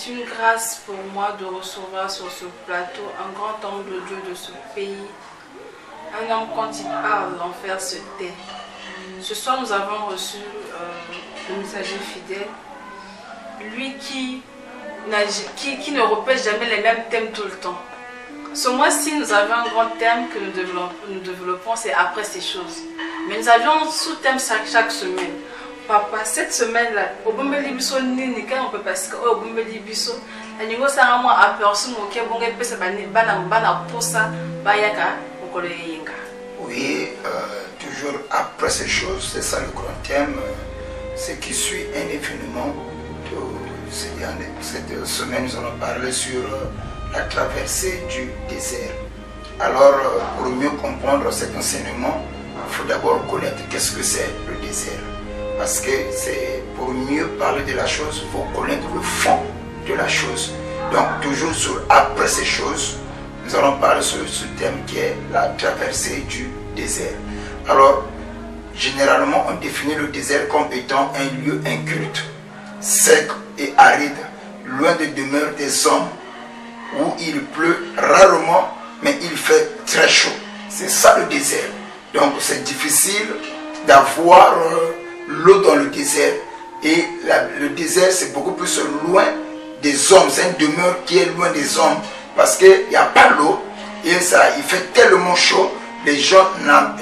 C'est une grâce pour moi de recevoir sur ce plateau un grand homme de Dieu de ce pays. Un homme, quand il parle, l'enfer se tait. Ce soir, nous avons reçu le messager fidèle. Lui qui ne répète jamais les mêmes thèmes tout le temps. Ce mois-ci, nous avons un grand thème que nous développons, c'est après ces choses. Mais nous avions un sous-thème chaque semaine. Papa, cette semaine-là, au bon libiso ni quand on peut passer au bon libiso, la niveau ça moi aperçu mon ke bon pe se bana posa bayaka okolo yenga. Oui, toujours après ces choses, c'est ça le grand thème, ce qui suit un événement. Cette semaine, nous allons parler sur la traversée du désert. Alors, pour mieux comprendre cet enseignement, il faut d'abord connaître qu'est-ce que c'est le désert. Parce que c'est pour mieux parler de la chose, il faut connaître le fond de la chose. Donc, toujours après ces choses, nous allons parler sur ce thème qui est la traversée du désert. Alors, généralement, on définit le désert comme étant un lieu inculte, sec et aride, loin de demeure des hommes, où il pleut rarement, mais il fait très chaud. C'est ça le désert. Donc, c'est difficile d'avoir l'eau dans le désert. Et le désert, c'est beaucoup plus loin des hommes. C'est une demeure qui est loin des hommes. Parce qu'il n'y a pas l'eau. Et ça, il fait tellement chaud. Les gens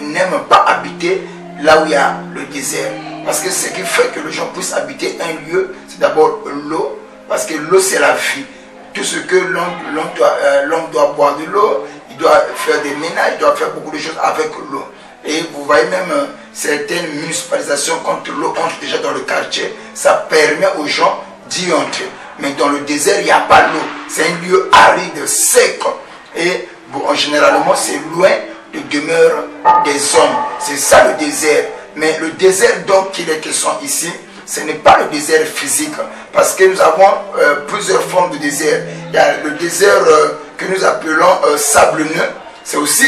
n'aiment pas habiter là où il y a le désert. Parce que ce qui fait que les gens puissent habiter un lieu, c'est d'abord l'eau. Parce que l'eau, c'est la vie. Tout ce que l'homme doit boire de l'eau, il doit faire des ménages, il doit faire beaucoup de choses avec l'eau. Et vous voyez même certaines municipalisations, quand l'eau entre déjà dans le quartier, ça permet aux gens d'y entrer. Mais dans le désert, il n'y a pas l'eau. C'est un lieu aride, sec. Et bon, généralement, c'est loin de demeure des hommes. C'est ça le désert. Mais le désert dont il est question ici, ce n'est pas le désert physique. Parce que nous avons plusieurs formes de désert. Il y a le désert que nous appelons sablonneux. C'est aussi,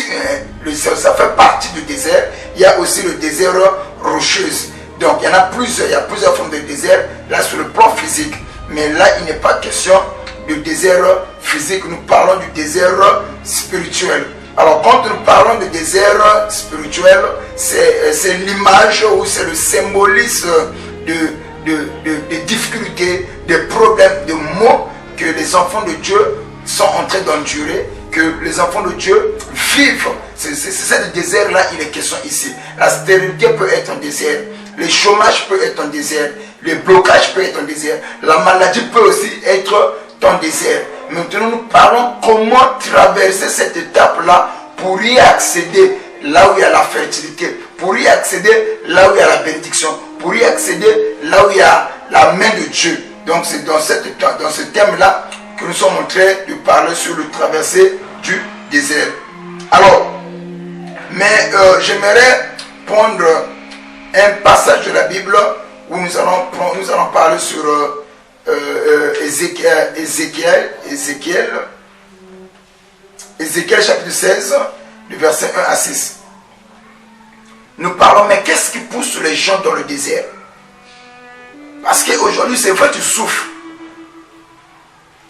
ça fait partie du désert. Il y a aussi le désert rocheuse. Donc il y en a plusieurs, il y a plusieurs formes de désert, là sur le plan physique. Mais là, il n'est pas question de désert physique, nous parlons du désert spirituel. Alors quand nous parlons de désert spirituel, c'est l'image ou c'est le symbolisme de difficultés, de problèmes, de maux que les enfants de Dieu sont en train d'endurer, que les enfants de Dieu vivent. C'est ce désert-là, il est question ici. La stérilité peut être un désert, le chômage peut être un désert, le blocage peut être un désert, la maladie peut aussi être un désert. Maintenant, nous parlons comment traverser cette étape-là pour y accéder là où il y a la fertilité, pour y accéder là où il y a la bénédiction, pour y accéder là où il y a la main de Dieu. Donc c'est dans ce thème-là que nous sommes en train de parler sur le traversée du désert. Alors, mais j'aimerais prendre un passage de la Bible où nous allons parler sur Ézéchiel chapitre 16, du verset 1 à 6. Nous parlons, mais qu'est-ce qui pousse les gens dans le désert? Parce qu'aujourd'hui, c'est vrai, tu souffres.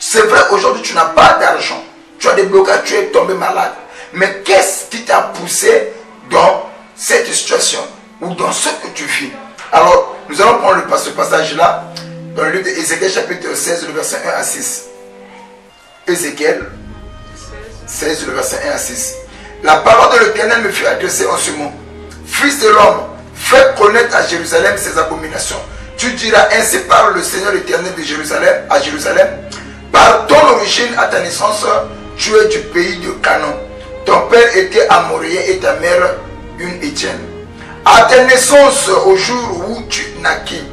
C'est vrai, aujourd'hui, tu n'as pas d'argent. Tu as des blocages, tu es tombé malade. Mais qu'est-ce qui t'a poussé dans cette situation ou dans ce que tu vis? Alors, nous allons prendre ce passage-là dans le livre d'Ézéchiel chapitre 16, le verset 1 à 6. Ézéchiel 16, le verset 1 à 6. La parole de l'Éternel me fut adressée en ce mot. Fils de l'homme, fais connaître à Jérusalem ses abominations. Tu diras, ainsi parle le Seigneur éternel de Jérusalem, à Jérusalem. Par ton origine à ta naissance, tu es du pays de Canaan. Ton père était amoréen et ta mère une Étienne. À ta naissance, au jour où tu naquis,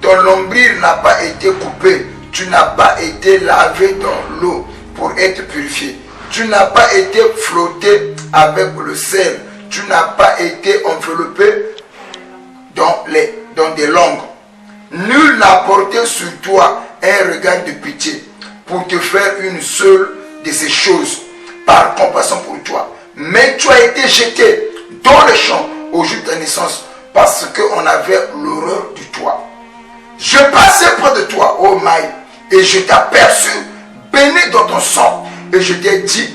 ton nombril n'a pas été coupé. Tu n'as pas été lavé dans l'eau pour être purifié. Tu n'as pas été frotté avec le sel. Tu n'as pas été enveloppé dans des langues. Nul n'a porté sur toi un regard de pitié pour te faire une seule de ces choses par compassion pour toi. Mais tu as été jeté dans le champ au jour de ta naissance parce qu'on avait l'horreur de toi. Je passais près de toi, oh Maï, et je t'ai aperçu baigné dans ton sang. Et je t'ai dit,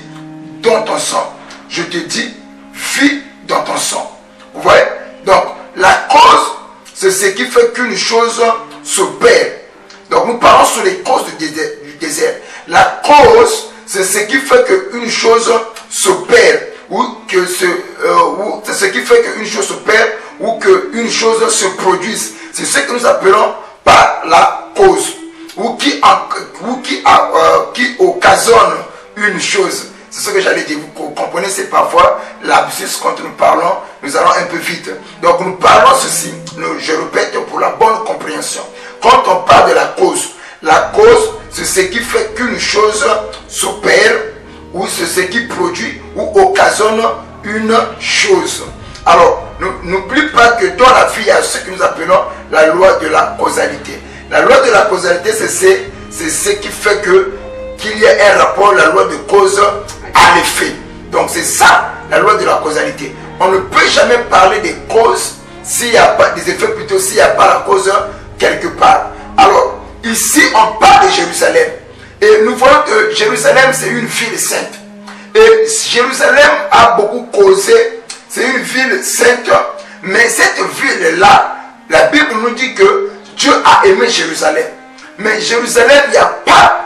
dans ton sang. Je te dis, vis dans ton sang. Vous voyez? Donc, la cause, c'est ce qui fait qu'une chose s'opère. Donc, nous parlons sur les causes du désert. La cause, c'est ce qui fait qu'une chose s'opère. Ou que c'est ce qui fait qu'une chose s'opère ou qu'une chose se produise. C'est ce que nous appelons par la cause. Ou qui occasionne une chose. C'est ce que j'allais dire. Vous comprenez, c'est parfois l'absus quand nous parlons, nous allons un peu vite. Donc nous parlons ceci, je répète pour la bonne compréhension. Quand on parle de la cause, c'est ce qui fait qu'une chose s'opère, ou c'est ce qui produit ou occasionne une chose. Alors, n'oublie pas que dans la vie, il y a ce que nous appelons la loi de la causalité. La loi de la causalité, c'est ce qui fait qu'il y ait un rapport, la loi de cause à l'effet. Donc c'est ça, la loi de la causalité. On ne peut jamais parler des causes s'il n'y a pas des effets, plutôt s'il n'y a pas la cause quelque part. Alors, ici, on parle de Jérusalem. Et nous voyons que Jérusalem, c'est une ville sainte. Et Jérusalem a beaucoup causé. C'est une ville sainte. Mais cette ville-là, la Bible nous dit que Dieu a aimé Jérusalem. Mais Jérusalem, il n'y a pas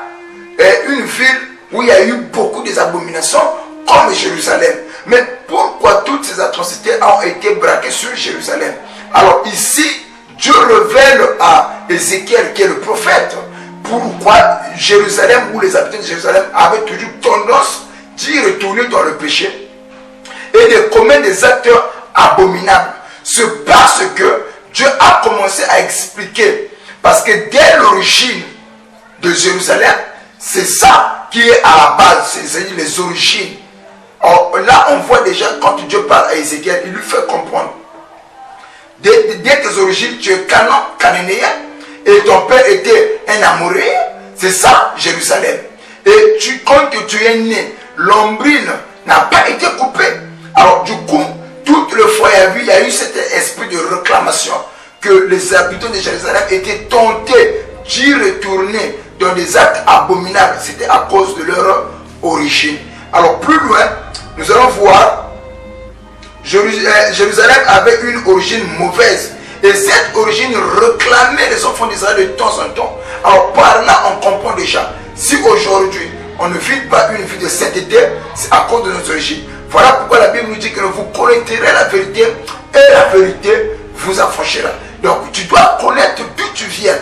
une ville où il y a eu beaucoup d'abominations comme Jérusalem. Mais pourquoi toutes ces atrocités ont été braquées sur Jérusalem? Alors ici, Dieu révèle à Ézéchiel, qui est le prophète, pourquoi Jérusalem ou les habitants de Jérusalem avaient toujours tendance d'y retourner dans le péché et de commettre des actes abominables. C'est parce que Dieu a commencé à expliquer. Parce que dès l'origine de Jérusalem, c'est ça qui est à la base, c'est-à-dire les origines. Or, là, on voit déjà quand Dieu parle à Ézéchiel, il lui fait comprendre. Dès tes origines, tu es cananéen et ton père était un Amoréen. C'est ça, Jérusalem. Et quand tu es né, l'ombrine n'a pas été coupée. Alors, du coup, toutes les fois il y a eu cet esprit de réclamation que les habitants de Jérusalem étaient tentés d'y retourner dans des actes abominables. C'était à cause de leur origine. Alors, plus loin, nous allons voir Jérusalem avait une origine mauvaise. Et cette origine réclamait les enfants d'Israël de temps en temps. Alors par là, on comprend déjà. Si aujourd'hui, on ne vit pas une vie de sainteté, c'est à cause de nos origines. Voilà pourquoi la Bible nous dit que vous connaîtrez la vérité et la vérité vous affranchira. Donc tu dois connaître d'où tu viens.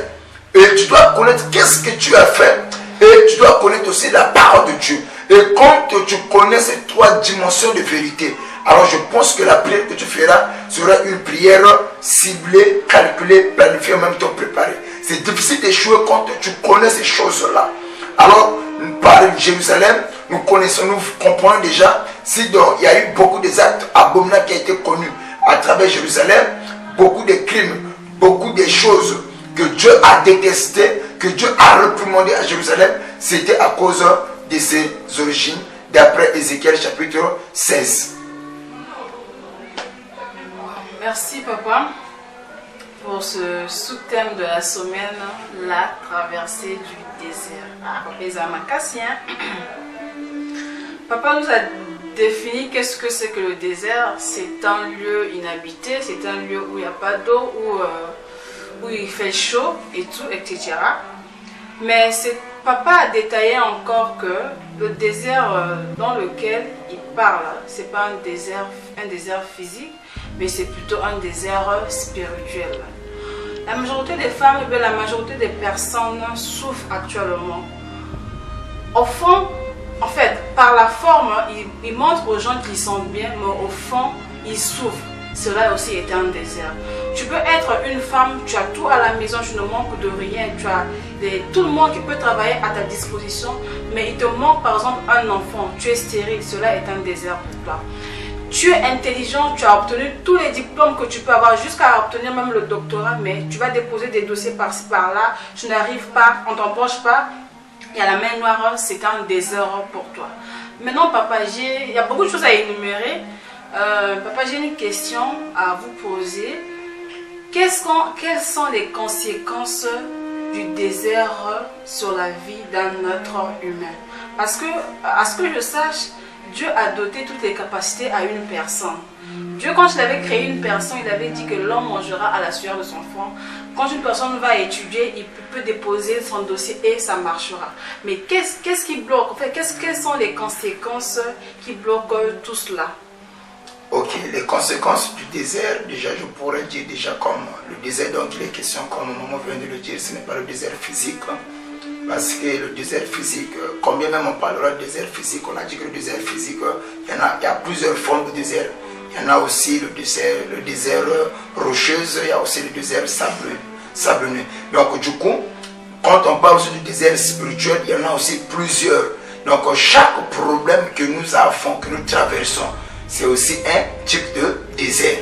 Et tu dois connaître qu'est-ce que tu as fait. Et tu dois connaître aussi la parole de Dieu. Et quand tu connais ces trois dimensions de vérité, alors je pense que la prière que tu feras sera une prière ciblée, calculée, planifiée, en même temps préparée. C'est difficile d'échouer quand tu connais ces choses-là. Alors, par Jérusalem, nous comprenons déjà, il y a eu beaucoup d'actes abominables qui ont été connus à travers Jérusalem, beaucoup de crimes, beaucoup de choses que Dieu a détestées, que Dieu a réprimandées à Jérusalem, c'était à cause de ses origines, d'après Ézéchiel chapitre 16. Merci papa pour ce sous-thème de la semaine, la traversée du désert. Papa nous a défini qu'est-ce que c'est que le désert. C'est un lieu inhabité, c'est un lieu où il n'y a pas d'eau, où il fait chaud et tout, etc. Mais papa a détaillé encore que le désert dans lequel il parle, ce n'est pas un désert physique, mais c'est plutôt un désert spirituel. La majorité des femmes, la majorité des personnes souffrent actuellement. Au fond, en fait, par la forme, ils montrent aux gens qu'ils sont bien, mais au fond, ils souffrent. Cela aussi est un désert. Tu peux être une femme, tu as tout à la maison, tu ne manques de rien, tu as tout le monde qui peut travailler à ta disposition, mais il te manque par exemple un enfant, tu es stérile, cela est un désert pour toi. Tu es intelligent, tu as obtenu tous les diplômes que tu peux avoir, jusqu'à obtenir même le doctorat, mais tu vas déposer des dossiers par-ci par-là, tu n'arrives pas, on ne t'embauche pas, il y a la main noire, c'est un désert pour toi. Maintenant papa, il y a beaucoup de choses à énumérer. Papa, j'ai une question à vous poser. Quelles sont les conséquences du désert sur la vie d'un être humain. Parce que, à ce que je sache, Dieu a doté toutes les capacités à une personne. Dieu, quand il avait créé une personne, il avait dit que l'homme mangera à la sueur de son front. Quand une personne va étudier, il peut déposer son dossier et ça marchera. Mais qu'est-ce qui bloque? En fait, quelles sont les conséquences qui bloquent tout cela? Ok, les conséquences du désert, déjà je pourrais dire déjà comme le désert dont il est question, comme maman vient de le dire, ce n'est pas le désert physique. Parce que le désert physique, combien même on parlera de désert physique, on a dit que le désert physique, il y a plusieurs formes de désert. Il y en a aussi le désert rocheuse, il y a aussi le désert sablonneux. Donc du coup, quand on parle aussi du désert spirituel, il y en a aussi plusieurs. Donc chaque problème que nous avons, que nous traversons, c'est aussi un type de désert.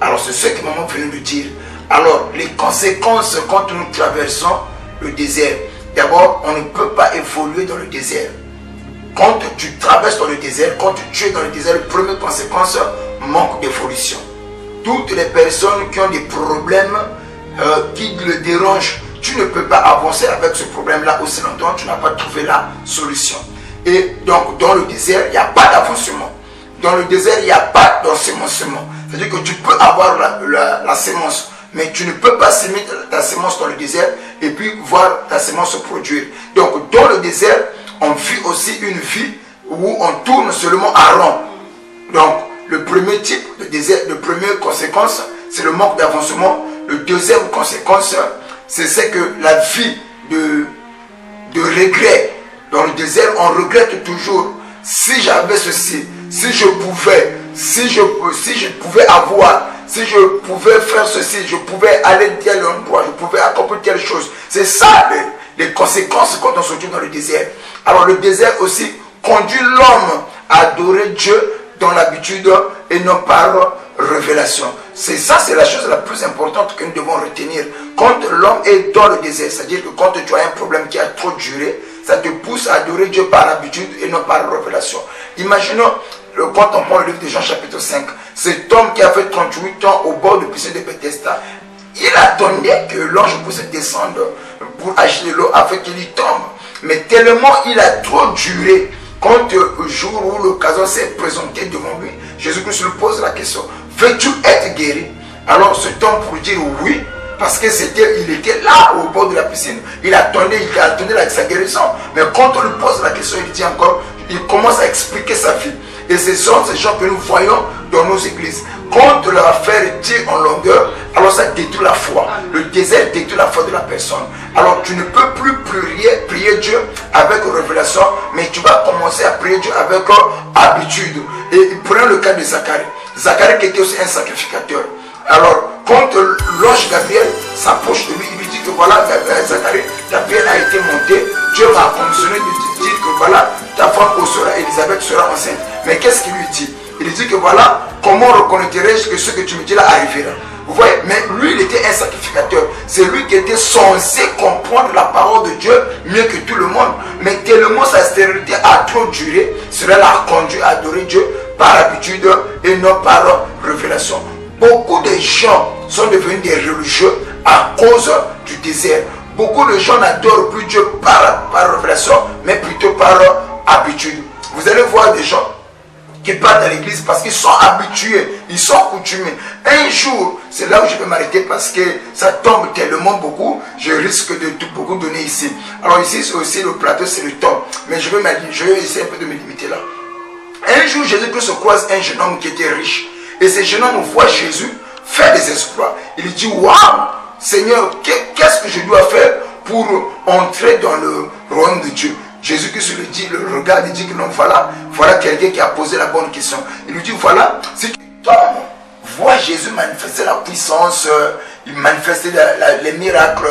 Alors c'est ce que maman vient de dire. Alors les conséquences quand nous traversons le désert, d'abord on ne peut pas évoluer dans le désert. Quand tu traverses dans le désert, quand tu es dans le désert, la première conséquence, manque d'évolution. Toutes les personnes qui ont des problèmes qui le dérangent, tu ne peux pas avancer avec ce problème-là aussi longtemps, tu n'as pas trouvé la solution. Et donc dans le désert, il n'y a pas d'avancement. Dans le désert, il n'y a pas d'ensemencement. C'est-à-dire que tu peux avoir la sémence, mais tu ne peux pas semer ta sémence dans le désert et puis voir ta sémence se produire. Donc dans le désert, on vit aussi une vie où on tourne seulement à rond. Donc le premier type de désert, la première conséquence, c'est le manque d'avancement. La deuxième conséquence, c'est que la vie de regret. Dans le désert, on regrette toujours. Si j'avais ceci, si je pouvais avoir, si je pouvais faire ceci, je pouvais aller à tel endroit, je pouvais accomplir telle chose. C'est ça les conséquences quand on se trouve dans le désert. Alors le désert aussi conduit l'homme à adorer Dieu dans l'habitude et non par révélation. C'est ça, c'est la chose la plus importante que nous devons retenir. Quand l'homme est dans le désert, c'est-à-dire que quand tu as un problème qui a trop duré, ça te pousse à adorer Dieu par habitude et non par révélation. Imaginons, quand on prend le livre de Jean chapitre 5, cet homme qui a fait 38 ans au bord de piscine de Bethesda, il attendait que l'ange puisse descendre pour agiter l'eau afin qu'il y tombe. Mais tellement il a trop duré, quand le jour où l'occasion s'est présentée devant lui, Jésus-Christ lui pose la question, veux-tu être guéri? Alors cet homme pour dire oui, parce que il était là au bord de la piscine, il attendait sa guérison. Mais quand on lui pose la question, il dit encore, il commence à expliquer sa vie. Et ce sont ces gens que nous voyons dans nos églises. Quand l'affaire tire en longueur, alors ça détruit la foi. Le désert détruit la foi de la personne. Alors tu ne peux plus prier Dieu avec révélation, mais tu vas commencer à prier Dieu avec habitude. Et prenons le cas de Zacharie. Zacharie qui était aussi un sacrificateur. Alors quand l'ange Gabriel s'approche de lui, il lui dit que voilà, Zacharie, Gabriel a été monté, Dieu m'a commissionné de dire que voilà, ta femme Élisabeth sera enceinte. Mais qu'est-ce qu'il lui dit? Il dit que voilà, comment reconnaîtrai-je que ce que tu me dis là arrivera? Vous voyez, mais lui il était un sacrificateur. C'est lui qui était censé comprendre la parole de Dieu mieux que tout le monde. Mais tellement sa stérilité a trop duré, cela l'a conduit à adorer Dieu par habitude et non par révélation. Beaucoup de gens sont devenus des religieux à cause du désert. Beaucoup de gens n'adorent plus Dieu par révélation, mais plutôt par habitude. Vous allez voir des gens qui partent à l'église parce qu'ils sont habitués, ils sont coutumiers. Un jour, c'est là où je vais m'arrêter parce que ça tombe tellement beaucoup, je risque de tout beaucoup donner ici. Alors ici, c'est aussi le plateau, c'est le temps. Mais je vais essayer un peu de me limiter là. Un jour, Jésus-Christ se croise un jeune homme qui était riche. Et ce jeune homme voit Jésus faire des exploits. Il dit, waouh, Seigneur, qu'est-ce que je dois faire pour entrer dans le royaume de Dieu? Jésus-Christ lui dit, le regarde, il dit que non, voilà quelqu'un qui a posé la bonne question. Il lui dit, voilà, si tu tombes, vois Jésus manifester la puissance, il manifestait les miracles.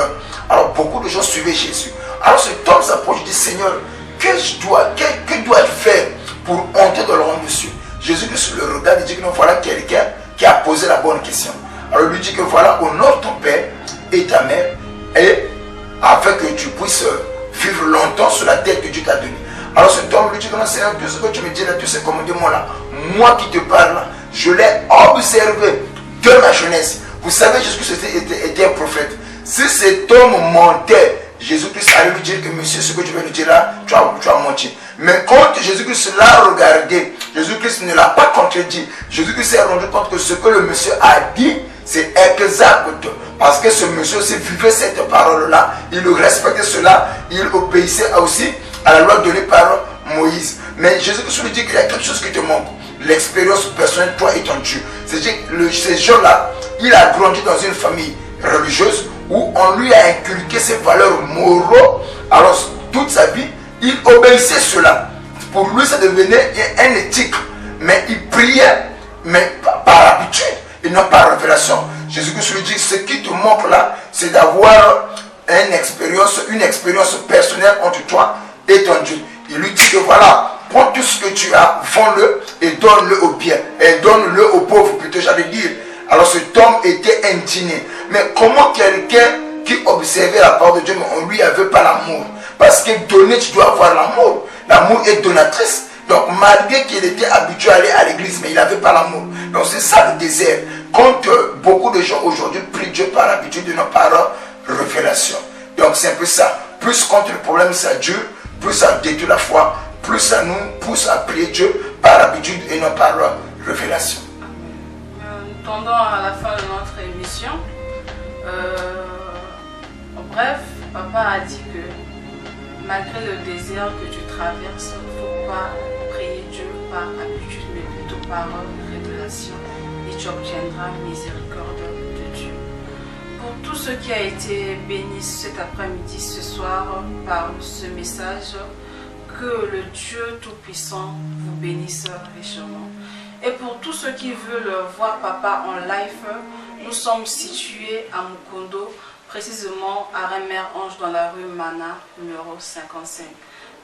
Alors beaucoup de gens suivaient Jésus. Alors cet homme s'approche et dit, Seigneur, que dois-je faire pour entrer dans le royaume de Dieu? Jésus-Christ le regarde et dit que non, voilà quelqu'un qui a posé la bonne question. Alors il lui dit que voilà, honore ton père et ta mère, et afin que tu puisses vivre longtemps sur la terre que Dieu t'a donnée. Alors cet homme lui dit que non, Seigneur, tout ce que tu me dis là, tous ces commandements là, moi qui te parle, je l'ai observé de ma jeunesse. Vous savez, Jésus-Christ était un prophète. Si cet homme mentait, Jésus-Christ allait lui dire que monsieur, ce que tu veux lui dire là, tu as menti. Mais quand Jésus-Christ l'a regardé, Jésus-Christ ne l'a pas contredit. Jésus-Christ s'est rendu compte que ce que le monsieur a dit, c'est exact. Parce que ce monsieur aussi vivait cette parole-là, il respectait cela, il obéissait aussi à la loi donnée par Moïse. Mais Jésus-Christ lui dit qu'il y a quelque chose qui te manque. L'expérience personnelle, toi et ton Dieu. C'est-à-dire que ces gens-là, il a grandi dans une famille religieuse où on lui a inculqué ses valeurs moraux. Alors toute sa vie, il obéissait cela. Pour lui, ça devenait un éthique. Mais il priait, mais par habitude et non par révélation. Jésus-Christ lui dit, ce qui te manque là, c'est d'avoir une expérience personnelle entre toi et ton Dieu. Il lui dit que voilà, prends tout ce que tu as, vends-le et donne-le aux biens. Et donne-le aux pauvres plutôt, j'allais dire. Alors cet homme était indigné. Mais comment quelqu'un qui observait la parole de Dieu, mais on lui avait pas l'amour? Parce que donner, tu dois avoir l'amour. L'amour est donatrice. Donc malgré qu'il était habitué à aller à l'église, mais il n'avait pas l'amour. Donc c'est ça le désert. Quand beaucoup de gens aujourd'hui prient Dieu par habitude de nos par révélation. Donc c'est un peu ça. Plus contre le problème ça dure, plus ça détruit la foi, plus ça nous pousse à prier Dieu par habitude et non par révélation. Nous tendons à la fin de notre émission. En bref, papa a dit que malgré le désert que tu traverses, il ne faut pas prier Dieu par habitude, mais plutôt par révélation, et tu obtiendras miséricorde de Dieu. Pour tout ce qui a été béni cet après-midi, ce soir, par ce message, que le Dieu Tout-Puissant vous bénisse richement. Et pour tous ceux qui veulent voir papa en live, nous sommes situés à Mukondo, précisément à Remer-Ange dans la rue Mana, numéro 55.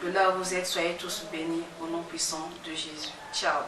De là où vous êtes, soyez tous bénis au nom puissant de Jésus. Ciao.